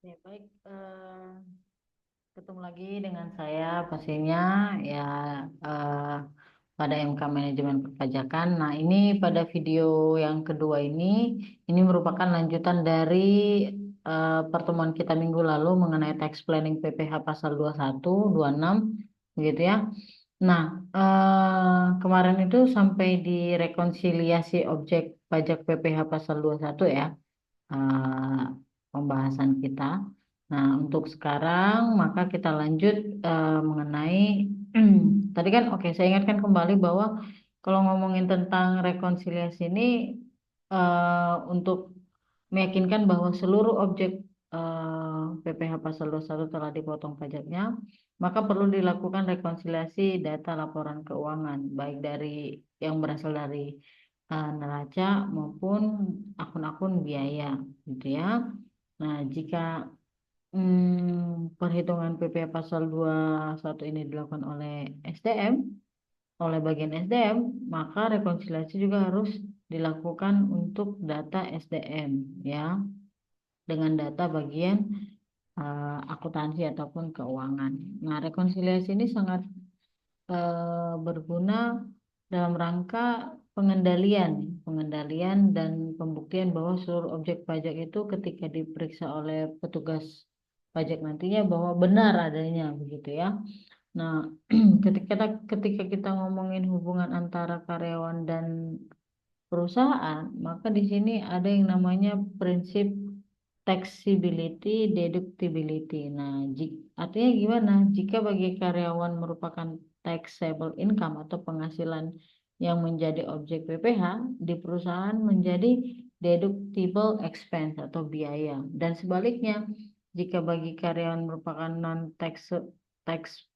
Ya, baik. Ketemu lagi dengan saya pastinya ya eh, pada MK Manajemen Perpajakan. Nah, ini pada video yang kedua ini merupakan lanjutan dari pertemuan kita minggu lalu mengenai tax planning PPh pasal 21, 26, gitu ya. Nah, kemarin itu sampai di rekonsiliasi objek pajak PPh pasal 21 ya, eh, pembahasan kita. Nah, untuk sekarang maka kita lanjut mengenai tadi kan oke, saya ingatkan kembali bahwa kalau ngomongin tentang rekonsiliasi ini untuk meyakinkan bahwa seluruh objek PPh pasal 21 telah dipotong pajaknya, maka perlu dilakukan rekonsiliasi data laporan keuangan baik dari yang berasal dari neraca maupun akun-akun biaya gitu ya. Nah, jika perhitungan PPh pasal 21 ini dilakukan oleh SDM, oleh bagian SDM, maka rekonsiliasi juga harus dilakukan untuk data SDM ya, dengan data bagian akuntansi ataupun keuangan. Nah, rekonsiliasi ini sangat berguna dalam rangka pengendalian, pengendalian dan pembuktian bahwa seluruh objek pajak itu ketika diperiksa oleh petugas pajak nantinya bahwa benar adanya begitu ya. Nah, ketika kita ngomongin hubungan antara karyawan dan perusahaan, maka di sini ada yang namanya prinsip taxability, deductibility. Nah, artinya gimana? Jika bagi karyawan merupakan taxable income atau penghasilan yang menjadi objek PPh, di perusahaan menjadi deductible expense atau biaya. Dan sebaliknya, jika bagi karyawan merupakan non-tax tax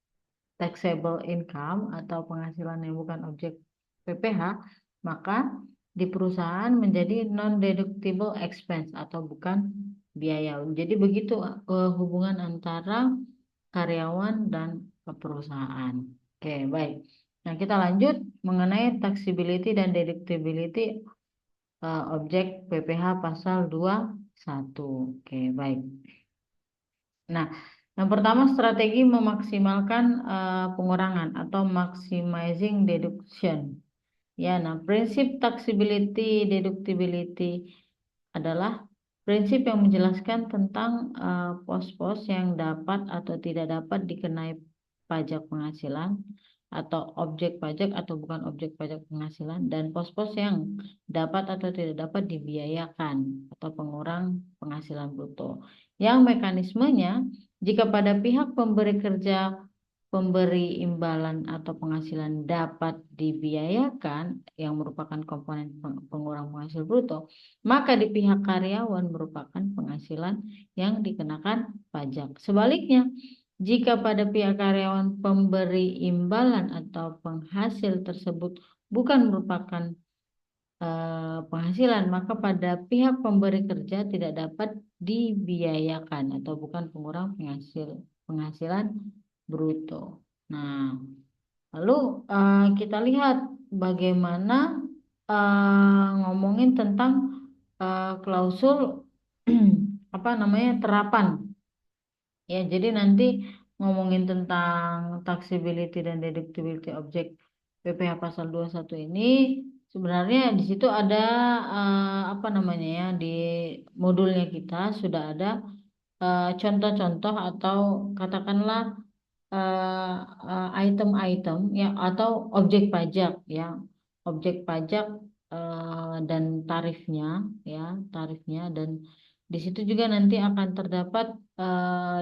taxable income atau penghasilan yang bukan objek PPh, maka di perusahaan menjadi non-deductible expense atau bukan biaya. Jadi begitu hubungan antara karyawan dan perusahaan. Oke, baik. Nah, kita lanjut mengenai taxability dan deductibility objek PPh pasal 21. Oke, baik. Nah, yang pertama strategi memaksimalkan pengurangan atau maximizing deduction. Ya, nah prinsip taxability deductibility adalah prinsip yang menjelaskan tentang pos-pos yang dapat atau tidak dapat dikenai pajak penghasilan atau objek pajak atau bukan objek pajak penghasilan dan pos-pos yang dapat atau tidak dapat dibiayakan atau pengurang penghasilan bruto. Yang mekanismenya jika pada pihak pemberi kerja pemberi imbalan atau penghasilan dapat dibiayakan yang merupakan komponen pengurang penghasil bruto, maka di pihak karyawan merupakan penghasilan yang dikenakan pajak. Sebaliknya, jika pada pihak karyawan pemberi imbalan atau penghasil tersebut bukan merupakan penghasilan, maka pada pihak pemberi kerja tidak dapat dibiayakan atau bukan pengurang penghasilan bruto. Nah, lalu kita lihat bagaimana ngomongin tentang klausul apa namanya terapan. Ya, jadi nanti ngomongin tentang taxability dan deductibility objek PPh pasal 21 ini sebenarnya di situ ada apa namanya ya di modulnya kita sudah ada contoh-contoh atau katakanlah item-item ya atau objek pajak ya objek pajak dan tarifnya tarifnya dan di situ juga nanti akan terdapat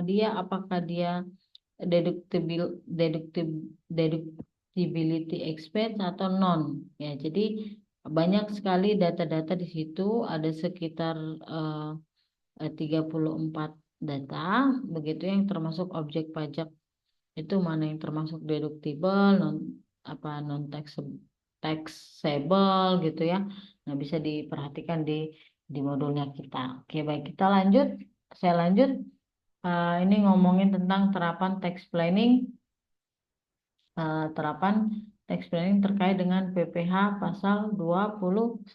dia apakah dia deductible deductibility expense atau non ya jadi banyak sekali data-data di situ ada sekitar 34 data begitu yang termasuk objek pajak itu mana yang termasuk deductible non taxable gitu ya. Nah, bisa diperhatikan di modulnya kita. Oke, baik kita lanjut. Saya lanjut. Ini ngomongin tentang terapan tax planning terkait dengan PPh pasal 21.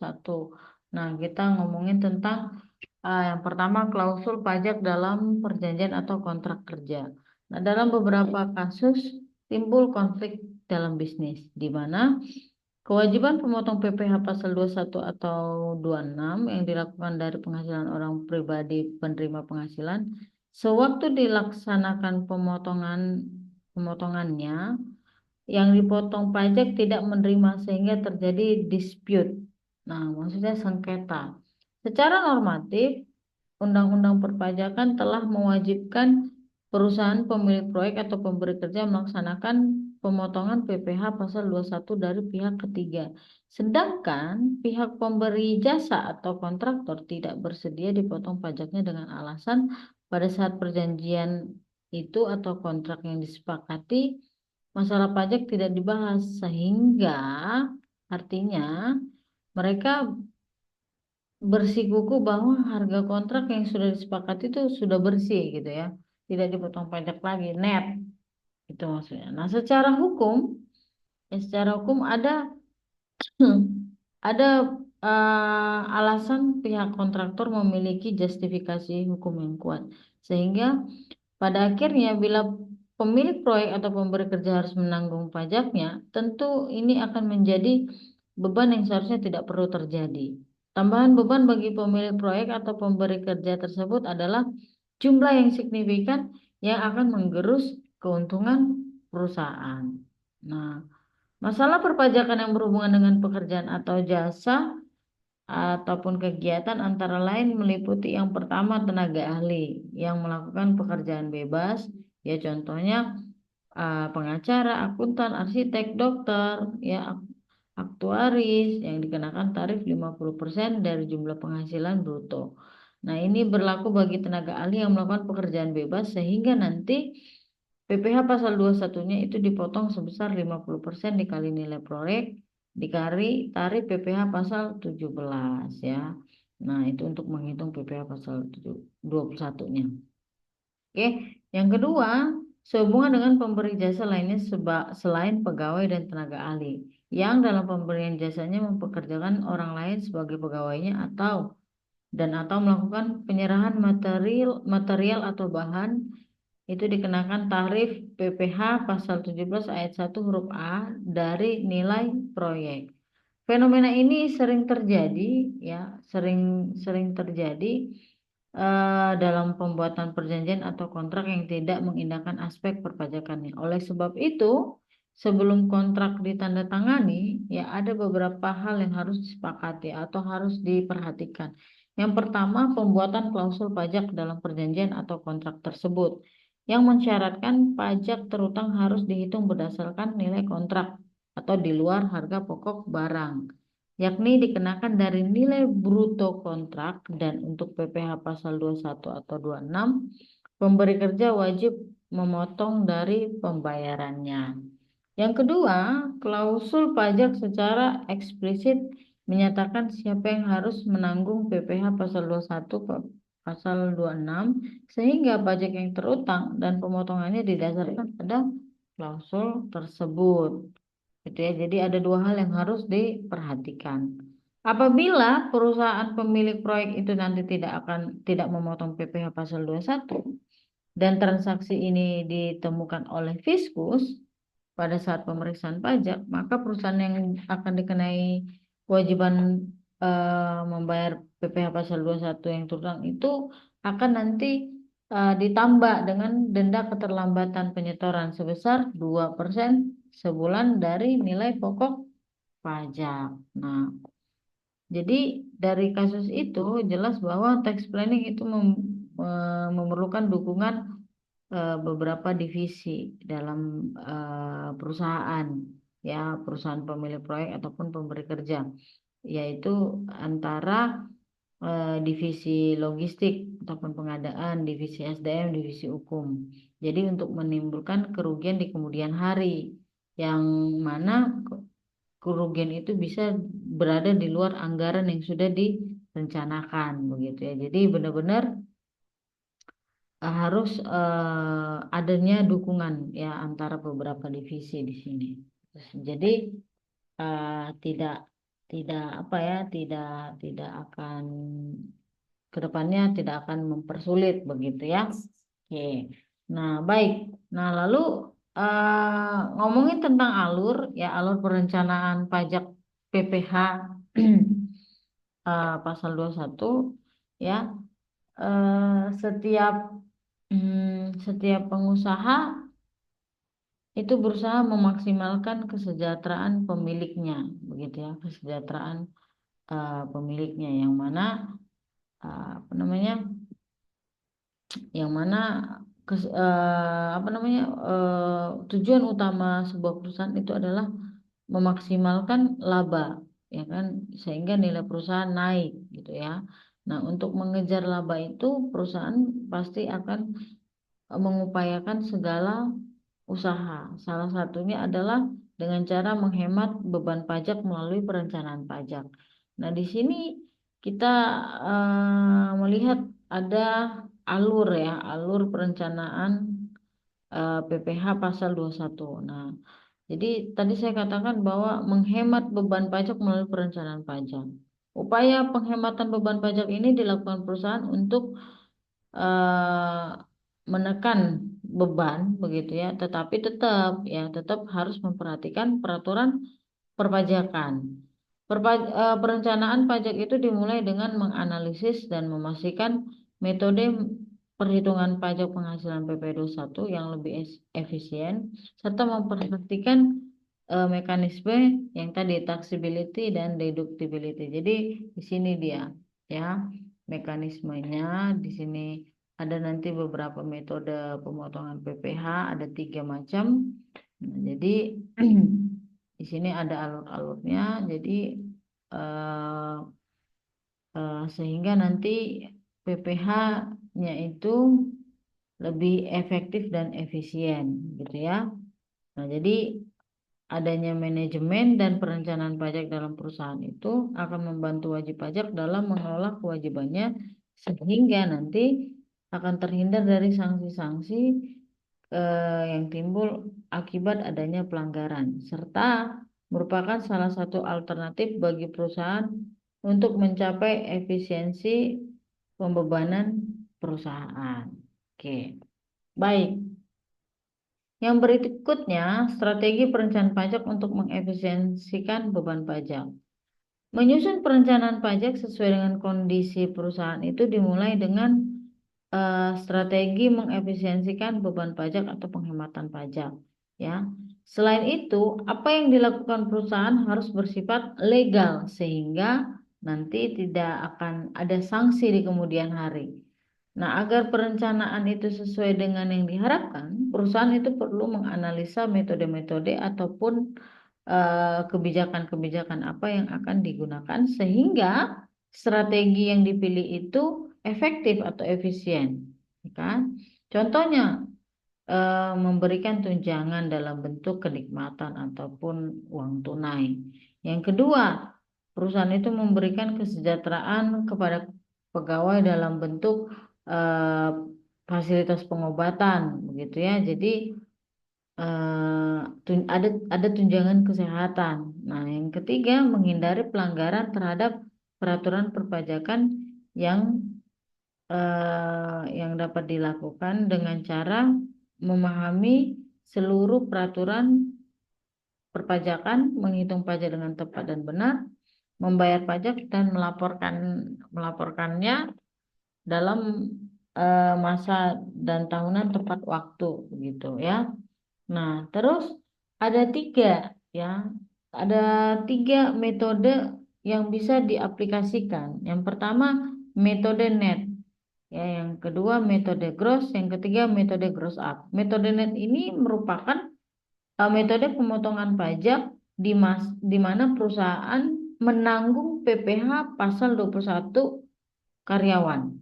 Nah, kita ngomongin tentang Yang pertama, klausul pajak dalam perjanjian atau kontrak kerja. Nah, dalam beberapa kasus timbul konflik dalam bisnis, di mana kewajiban pemotong PPh pasal 21 atau 26 yang dilakukan dari penghasilan orang pribadi penerima penghasilan, sewaktu dilaksanakan pemotongannya, yang dipotong pajak tidak menerima sehingga terjadi dispute. Nah, maksudnya sengketa. Secara normatif, Undang-Undang Perpajakan telah mewajibkan perusahaan pemilik proyek atau pemberi kerja melaksanakan pemotongan PPh pasal 21 dari pihak ketiga. Sedangkan pihak pemberi jasa atau kontraktor tidak bersedia dipotong pajaknya dengan alasan pada saat perjanjian itu atau kontrak yang disepakati, masalah pajak tidak dibahas, sehingga artinya mereka bersikuku bahwa harga kontrak yang sudah disepakati itu sudah bersih gitu ya, tidak dipotong pajak lagi, net itu maksudnya. Nah, secara hukum ada ada alasan pihak kontraktor memiliki justifikasi hukum yang kuat, sehingga pada akhirnya bila pemilik proyek atau pemberi kerja harus menanggung pajaknya, tentu ini akan menjadi beban yang seharusnya tidak perlu terjadi. Tambahan beban bagi pemilik proyek atau pemberi kerja tersebut adalah jumlah yang signifikan yang akan menggerus keuntungan perusahaan. Nah, masalah perpajakan yang berhubungan dengan pekerjaan atau jasa ataupun kegiatan antara lain meliputi yang pertama, tenaga ahli yang melakukan pekerjaan bebas, ya contohnya pengacara, akuntan, arsitek, dokter, ya aktuaris yang dikenakan tarif 50% dari jumlah penghasilan bruto. Nah, ini berlaku bagi tenaga ahli yang melakukan pekerjaan bebas sehingga nanti PPh pasal 21-nya itu dipotong sebesar 50% dikali nilai proyek dikali tarif PPh pasal 17 ya. Nah, itu untuk menghitung PPh pasal 21-nya. Oke, yang kedua, sehubungan dengan pemberi jasa lainnya selain pegawai dan tenaga ahli yang dalam pemberian jasanya mempekerjakan orang lain sebagai pegawainya atau melakukan penyerahan material atau bahan, itu dikenakan tarif PPh pasal 17 ayat 1 huruf A dari nilai proyek. Fenomena ini sering terjadi ya, sering terjadi dalam pembuatan perjanjian atau kontrak yang tidak mengindahkan aspek perpajakannya. Oleh sebab itu, sebelum kontrak ditandatangani, ya ada beberapa hal yang harus disepakati atau harus diperhatikan. Yang pertama, pembuatan klausul pajak dalam perjanjian atau kontrak tersebut, yang mensyaratkan pajak terutang harus dihitung berdasarkan nilai kontrak atau di luar harga pokok barang, yakni dikenakan dari nilai bruto kontrak, dan untuk PPh pasal 21 atau 26, pemberi kerja wajib memotong dari pembayarannya. Yang kedua, klausul pajak secara eksplisit menyatakan siapa yang harus menanggung PPh pasal 21 pasal 26 sehingga pajak yang terutang dan pemotongannya didasarkan pada klausul tersebut. Gitu ya. Jadi ada dua hal yang harus diperhatikan. Apabila perusahaan pemilik proyek itu nanti tidak memotong PPh pasal 21 dan transaksi ini ditemukan oleh Fiskus pada saat pemeriksaan pajak, maka perusahaan yang akan dikenai kewajiban membayar PPh pasal 21 yang terutang itu akan nanti ditambah dengan denda keterlambatan penyetoran sebesar 2% sebulan dari nilai pokok pajak. Nah, jadi dari kasus itu jelas bahwa tax planning itu memerlukan dukungan beberapa divisi dalam perusahaan, ya perusahaan pemilik proyek ataupun pemberi kerja, yaitu antara divisi logistik ataupun pengadaan, divisi SDM, divisi hukum. Jadi untuk menimbulkan kerugian di kemudian hari, yang mana kerugian itu bisa berada di luar anggaran yang sudah direncanakan begitu ya. Jadi benar-benar harus adanya dukungan ya antara beberapa divisi di sini. Jadi tidak tidak apa ya tidak tidak akan kedepannya tidak akan mempersulit begitu ya. Oke. Nah, baik. Nah, lalu ngomongin tentang alur ya, alur perencanaan pajak PPh pasal 21 ya. Setiap setiap pengusaha itu berusaha memaksimalkan kesejahteraan pemiliknya, begitu ya, kesejahteraan pemiliknya yang mana apa namanya, yang mana apa namanya, tujuan utama sebuah perusahaan itu adalah memaksimalkan laba, ya kan, sehingga nilai perusahaan naik, gitu ya. Nah, untuk mengejar laba itu perusahaan pasti akan mengupayakan segala usaha. Salah satunya adalah dengan cara menghemat beban pajak melalui perencanaan pajak. Nah, di sini kita melihat ada alur ya, alur perencanaan PPh pasal 21. Nah, jadi tadi saya katakan bahwa menghemat beban pajak melalui perencanaan pajak. Upaya penghematan beban pajak ini dilakukan perusahaan untuk eh, menekan beban begitu ya, tetapi tetap harus memperhatikan peraturan perpajakan. Perencanaan pajak itu dimulai dengan menganalisis dan memastikan metode perhitungan pajak penghasilan PP 21 yang lebih efisien serta memperhatikan mekanisme yang tadi taxability dan deductibility. Jadi di sini dia ya mekanismenya. Di sini ada nanti beberapa metode pemotongan PPh, ada 3 macam. Nah, jadi di sini ada alur-alurnya. Jadi eh, sehingga nanti PPh-nya itu lebih efektif dan efisien, gitu ya. Nah, jadi adanya manajemen dan perencanaan pajak dalam perusahaan itu akan membantu wajib pajak dalam mengelola kewajibannya sehingga nanti akan terhindar dari sanksi-sanksi yang timbul akibat adanya pelanggaran serta merupakan salah satu alternatif bagi perusahaan untuk mencapai efisiensi pembebanan perusahaan. Oke, baik. Yang berikutnya, strategi perencanaan pajak untuk mengefisiensikan beban pajak. Menyusun perencanaan pajak sesuai dengan kondisi perusahaan itu dimulai dengan strategi mengefisiensikan beban pajak atau penghematan pajak. Ya, selain itu, apa yang dilakukan perusahaan harus bersifat legal sehingga nanti tidak akan ada sanksi di kemudian hari. Nah, agar perencanaan itu sesuai dengan yang diharapkan, perusahaan itu perlu menganalisa metode-metode ataupun kebijakan-kebijakan apa yang akan digunakan sehingga strategi yang dipilih itu efektif atau efisien, ya kan? Contohnya memberikan tunjangan dalam bentuk kenikmatan ataupun uang tunai. Yang kedua, perusahaan itu memberikan kesejahteraan kepada pegawai dalam bentuk eh, fasilitas pengobatan, begitu ya. Jadi ada tunjangan kesehatan. Nah, yang ketiga, menghindari pelanggaran terhadap peraturan perpajakan yang yang dapat dilakukan dengan cara memahami seluruh peraturan perpajakan, menghitung pajak dengan tepat dan benar, membayar pajak dan melaporkannya dalam masa dan tahunan tepat waktu, begitu ya. Nah, terus ada ya, ada 3 metode yang bisa diaplikasikan. Yang pertama metode net, ya, yang kedua metode gross, yang ketiga metode gross up. Metode net ini merupakan metode pemotongan pajak di mana perusahaan menanggung PPh pasal 21 karyawan.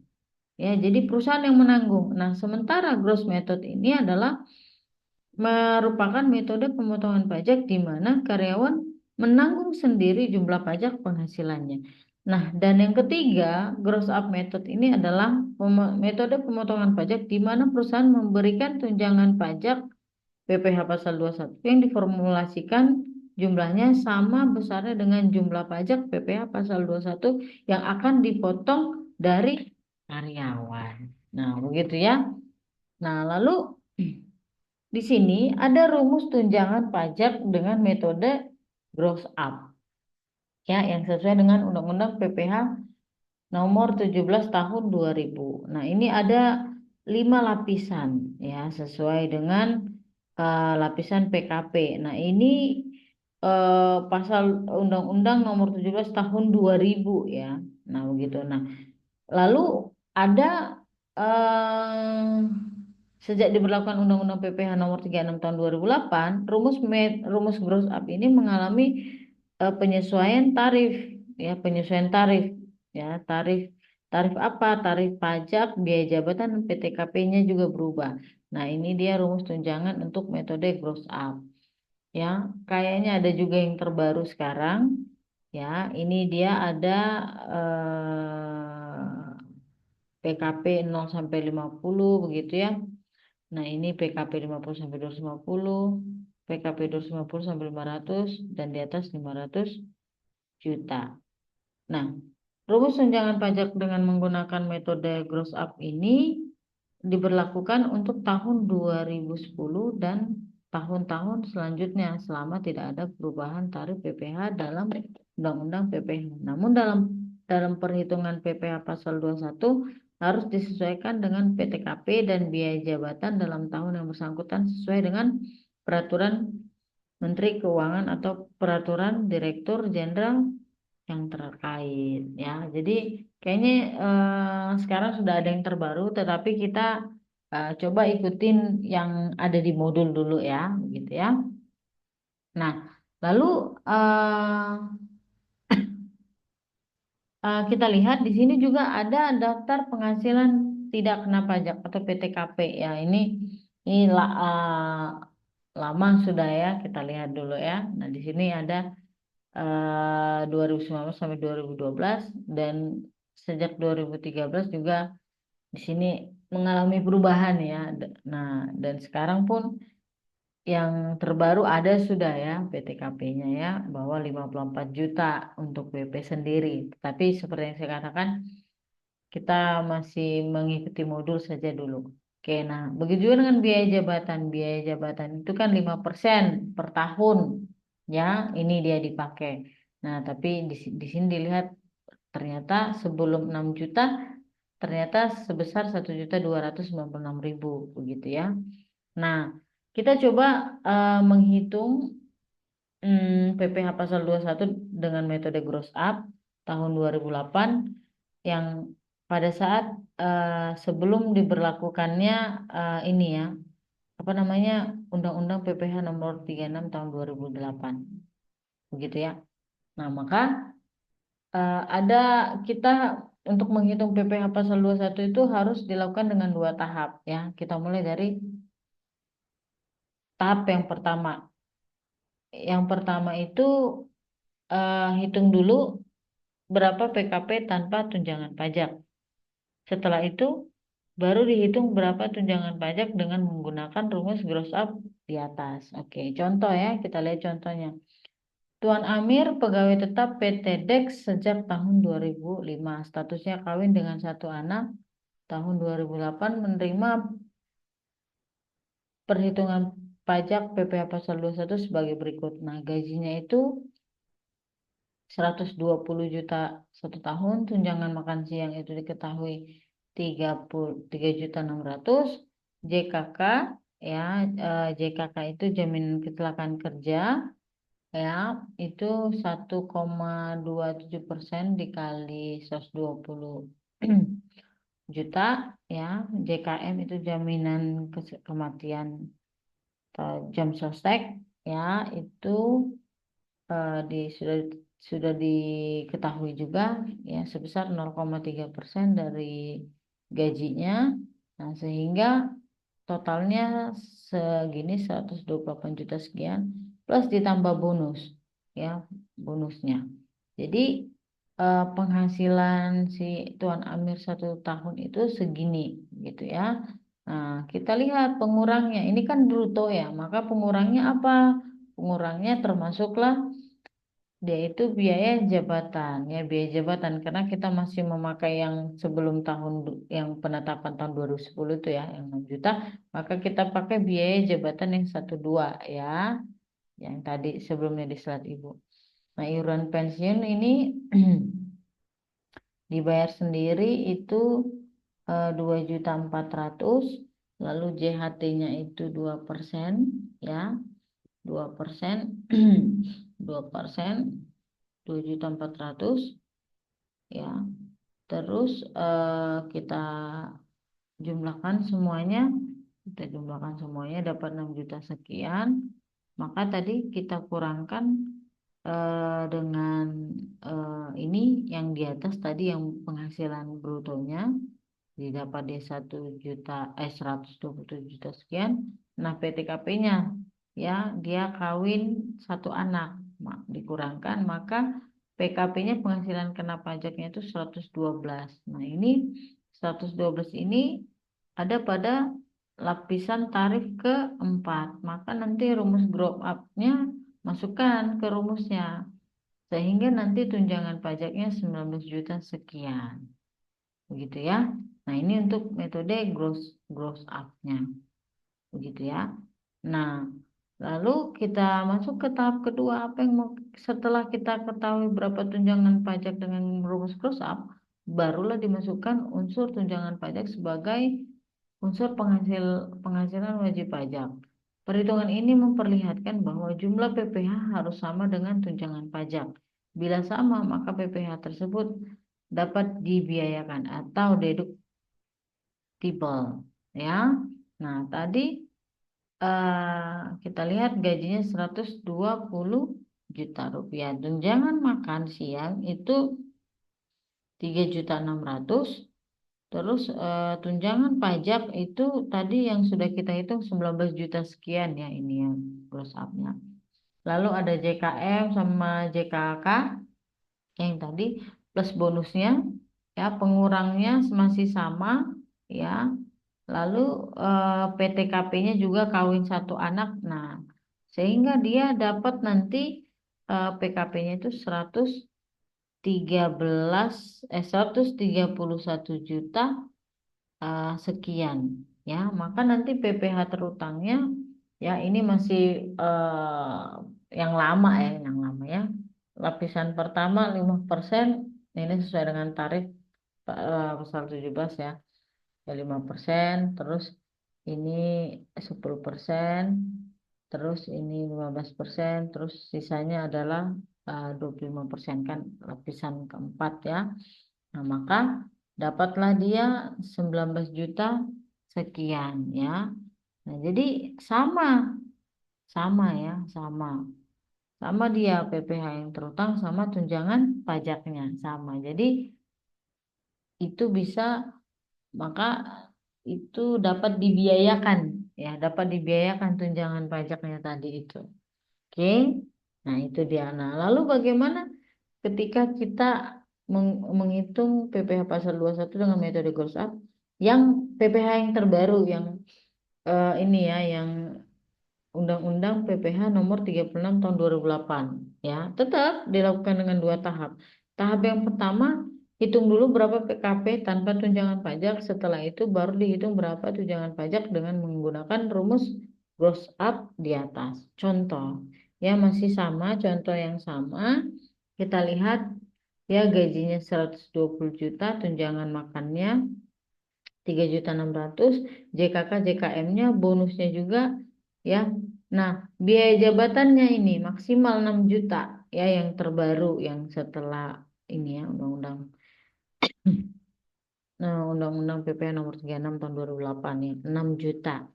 Ya, jadi perusahaan yang menanggung. Nah, sementara gross method ini adalah merupakan metode pemotongan pajak di mana karyawan menanggung sendiri jumlah pajak penghasilannya. Nah, dan yang ketiga, gross up method ini adalah metode pemotongan pajak di mana perusahaan memberikan tunjangan pajak PPh pasal 21 yang diformulasikan jumlahnya sama besarnya dengan jumlah pajak PPh pasal 21 yang akan dipotong dari karyawan. Nah, begitu ya. Nah, lalu di sini ada rumus tunjangan pajak dengan metode gross up ya yang sesuai dengan Undang-Undang PPh nomor 17 tahun 2000. Nah, ini ada 5 lapisan ya sesuai dengan lapisan PKP. Nah, ini pasal Undang-Undang nomor 17 tahun 2000 ya. Nah, begitu. Nah, lalu ada eh, sejak diberlakukan Undang-Undang PPh nomor 36 tahun 2008, rumus gross up ini mengalami penyesuaian tarif ya, penyesuaian tarif ya, tarif apa? Tarif pajak, biaya jabatan, dan PTKP-nya juga berubah. Nah, ini dia rumus tunjangan untuk metode gross up ya. Kayaknya ada juga yang terbaru sekarang ya. Ini dia ada PKP 0 sampai 50 begitu ya. Nah, ini PKP 50 sampai 250, PKP 250 sampai 500 dan di atas 500 juta. Nah, rumus tunjangan pajak dengan menggunakan metode gross up ini diberlakukan untuk tahun 2010 dan tahun-tahun selanjutnya selama tidak ada perubahan tarif PPh dalam Undang-Undang PPh. Namun dalam dalam perhitungan PPh pasal 21 harus disesuaikan dengan PTKP dan biaya jabatan dalam tahun yang bersangkutan sesuai dengan peraturan Menteri Keuangan atau peraturan Direktur Jenderal yang terkait ya. Jadi kayaknya sekarang sudah ada yang terbaru, tetapi kita coba ikutin yang ada di modul dulu ya, gitu ya. Nah, lalu kita lihat di sini juga ada daftar penghasilan tidak kena pajak atau PTKP ya. Ini lama sudah ya, kita lihat dulu ya. Nah, di sini ada 2019 sampai 2012 dan sejak 2013 juga di sini mengalami perubahan ya. Nah, dan sekarang pun yang terbaru ada sudah ya PTKP-nya ya bahwa 54 juta untuk WP sendiri. Tapi seperti yang saya katakan kita masih mengikuti modul saja dulu. Oke, nah begitu juga dengan biaya jabatan. Biaya jabatan itu kan 5% per tahun ya, ini dia dipakai. Nah, tapi di sini dilihat ternyata sebelum 6 juta ternyata sebesar 1.296.000 begitu ya. Nah, kita coba menghitung PPh pasal 21 dengan metode gross up tahun 2008 yang pada saat sebelum diberlakukannya ini ya, apa namanya, Undang-Undang PPh nomor 36 tahun 2008. Begitu ya. Nah, maka ada kita untuk menghitung PPh pasal 21 itu harus dilakukan dengan 2 tahap ya. Kita mulai dari tahap yang pertama. Yang pertama itu hitung dulu berapa PKP tanpa tunjangan pajak. Setelah itu baru dihitung berapa tunjangan pajak dengan menggunakan rumus gross up di atas. Oke, contoh ya, kita lihat contohnya. Tuan Amir, pegawai tetap PT Dex sejak tahun 2005. Statusnya kawin dengan 1 anak. Tahun 2008 menerima perhitungan pajak PPh pasal 21 sebagai berikut. Nah, gajinya itu 120 juta 1 tahun, tunjangan makan siang itu diketahui 33.600.000, JKK ya, JKK itu jaminan kecelakaan kerja ya, itu 1,27% dikali 120 juta ya. JKM itu jaminan kematian atau jam sostek ya, itu sudah diketahui juga ya sebesar 0,3% dari gajinya. Nah, sehingga totalnya segini 128 juta sekian plus ditambah bonus ya, bonusnya. Jadi penghasilan si Tuan Amir 1 tahun itu segini gitu ya. Nah, kita lihat pengurangnya. Ini kan bruto ya, maka pengurangnya apa? Pengurangnya termasuklah Dia itu biaya jabatan, ya biaya jabatan karena kita masih memakai yang sebelum yang penetapan tahun 2010 itu ya, yang 6 juta, maka kita pakai biaya jabatan yang 12 ya, yang tadi sebelumnya di slide Ibu. Nah, iuran pensiun ini dibayar sendiri itu 2.400.000, lalu JHT-nya itu 2% ya, 2%, 2%, 2.400.000 ya. Terus kita jumlahkan semuanya dapat 6 juta sekian. Maka tadi kita kurangkan dengan ini yang di atas tadi yang penghasilan brutonya didapat di 127 juta sekian. Nah, PTKP-nya ya dia kawin 1 anak, dikurangkan maka PKP-nya penghasilan kena pajaknya itu 112. Nah, ini 112 ini ada pada lapisan tarif keempat. Maka nanti rumus grow up-nya masukkan ke rumusnya. Sehingga nanti tunjangan pajaknya 19 juta sekian. Begitu ya. Nah, ini untuk metode gross up-nya. Begitu ya. Nah, lalu kita masuk ke tahap kedua. Setelah kita ketahui berapa tunjangan pajak dengan rumus gross up, barulah dimasukkan unsur tunjangan pajak sebagai unsur penghasilan wajib pajak. Perhitungan ini memperlihatkan bahwa jumlah PPh harus sama dengan tunjangan pajak. Bila sama, maka PPh tersebut dapat dibiayakan atau deductible ya. Nah, tadi kita lihat gajinya 120 juta rupiah. Tunjangan makan siang itu 3.600.000. Terus tunjangan pajak itu tadi yang sudah kita hitung 19 juta sekian ya, ini yang gross up-nya. Lalu ada JKM sama JKK yang tadi plus bonusnya ya, pengurangnya masih sama ya. Lalu PTKP-nya juga kawin 1 anak. Nah, sehingga dia dapat nanti PKP-nya itu 131 juta sekian ya. Maka nanti PPh terutangnya ya ini masih yang lama ya. Lapisan pertama 5%, ini sesuai dengan tarif pasal 17 ya. 5%, terus ini 10%, terus ini 15%, terus sisanya adalah 25% kan lapisan keempat ya. Nah, maka dapatlah dia 19 juta sekian ya. Nah, jadi sama ya, sama dia PPh yang terutang sama tunjangan pajaknya sama. Jadi itu bisa, maka itu dapat dibiayakan ya, dapat dibiayakan tunjangan pajaknya tadi itu. Oke. Nah, itu dia. Nah, lalu bagaimana ketika kita menghitung PPh pasal 21 dengan metode gross up yang PPh yang terbaru yang ini ya, yang Undang-Undang PPh nomor 36 tahun 2008 ya, tetap dilakukan dengan 2 tahap. Tahap yang pertama, hitung dulu berapa PKP tanpa tunjangan pajak, setelah itu baru dihitung berapa tunjangan pajak dengan menggunakan rumus gross up di atas. Contoh ya, masih sama, contoh yang sama. Kita lihat ya, gajinya 120 juta, tunjangan makannya 3.600.000, JKK JKM-nya bonusnya juga ya. Nah, biaya jabatannya ini maksimal 6 juta ya, yang terbaru yang setelah ini ya, Undang-Undang PPh nomor 36 tahun 2008 ya, 6 juta.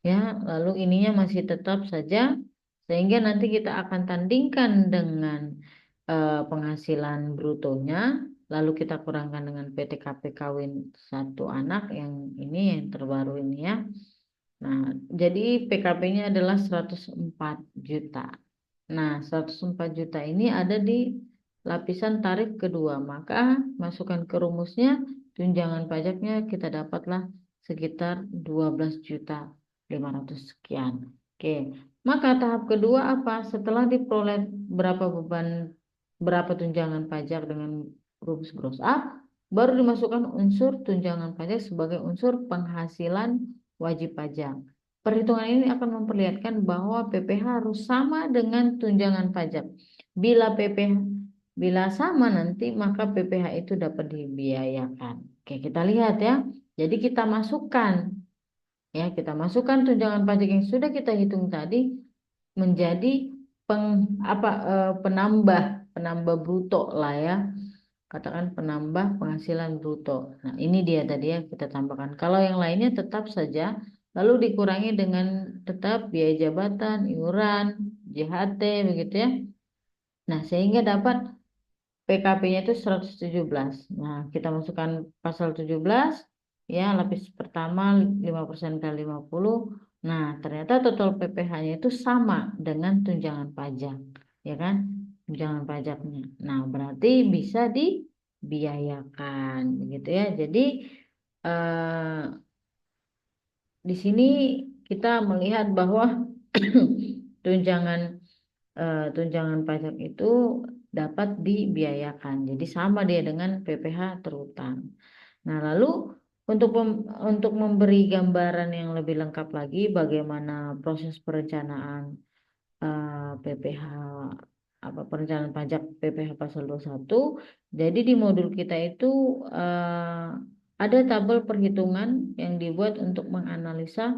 Ya, lalu ininya masih tetap saja, sehingga nanti kita akan tandingkan dengan penghasilan brutonya, lalu kita kurangkan dengan PTKP kawin 1 anak yang ini yang terbaru ini ya. Nah, jadi PKP-nya adalah 104 juta. Nah, 104 juta ini ada di lapisan tarif kedua, maka masukkan ke rumusnya, tunjangan pajaknya kita dapatlah sekitar 12.500.000 sekian. Oke, Maka tahap kedua apa? Setelah diperoleh berapa beban, berapa tunjangan pajak dengan rumus gross up, baru dimasukkan unsur tunjangan pajak sebagai unsur penghasilan wajib pajak. Perhitungan ini akan memperlihatkan bahwa PPh harus sama dengan tunjangan pajak. Bila PPh bila sama nanti maka PPh itu dapat dibiayakan. Oke, kita lihat ya. Jadi kita masukkan, ya, kita masukkan tunjangan pajak yang sudah kita hitung tadi menjadi penambah penambah bruto lah ya, katakan penambah penghasilan bruto. Nah ini dia tadi ya kita tambahkan, kalau yang lainnya tetap saja lalu dikurangi dengan tetap biaya jabatan, iuran, JHT begitu ya. Nah sehingga dapat PKP-nya itu 117. Nah, kita masukkan pasal 17, ya, lapis pertama 5% kali 50. Nah, ternyata total PPh-nya itu sama dengan tunjangan pajak, ya kan? Tunjangan pajaknya. Nah, berarti bisa dibiayakan, begitu ya. Jadi, eh, di sini kita melihat bahwa tunjangan tunjangan pajak itu dapat dibiayakan. Jadi sama dia dengan PPh terutang. Nah, lalu untuk memberi gambaran yang lebih lengkap lagi bagaimana proses perencanaan PPh perencanaan pajak PPh pasal 21. Jadi di modul kita itu ada tabel perhitungan yang dibuat untuk menganalisa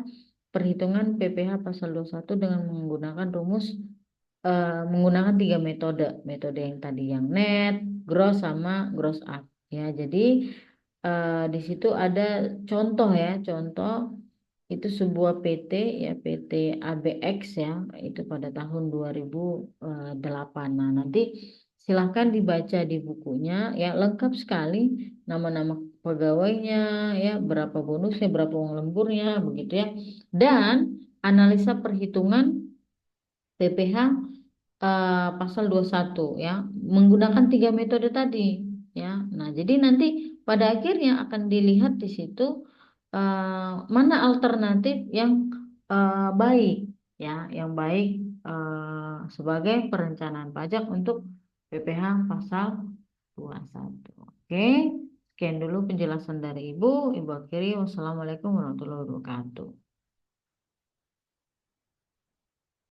perhitungan PPh pasal 21 dengan menggunakan menggunakan tiga metode. Metode yang tadi yang net, gross sama gross up. Ya, jadi di situ ada contoh ya, contoh itu sebuah PT, ya, PT ABX ya, itu pada tahun 2008. Nah, nanti silahkan dibaca di bukunya ya, lengkap sekali nama-nama pegawainya, ya, berapa bonusnya, berapa uang lemburnya begitu ya. Dan analisa perhitungan PPh pasal 21 ya, menggunakan tiga metode tadi ya. Nah, jadi nanti pada akhirnya akan dilihat di situ mana alternatif yang baik ya, yang baik sebagai perencanaan pajak untuk PPh pasal 21. Oke, sekian dulu penjelasan dari Ibu. Ibu akhiri, wassalamualaikum warahmatullahi wabarakatuh.